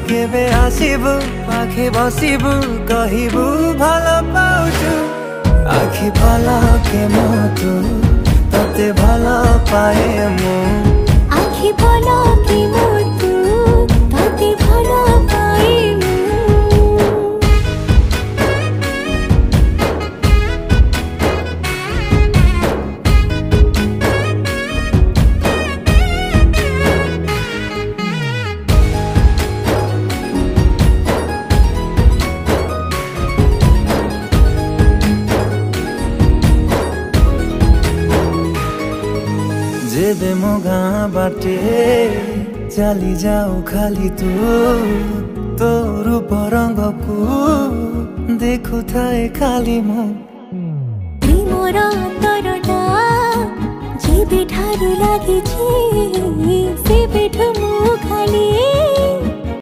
केबे आसिबु पाखे बसिबु कहिबु भलो पाउछु आखि पलके मोतु तते भलो पाए मु आखि पलके मोतु तते भलो पाए मु जेबे मो गाँ बाटे चली जाऊ खाली तो रूप रंग को देखु थाए खाली मो प्रेमर तरटा जेबे ठारू लागिछि सेबेठु मु खाली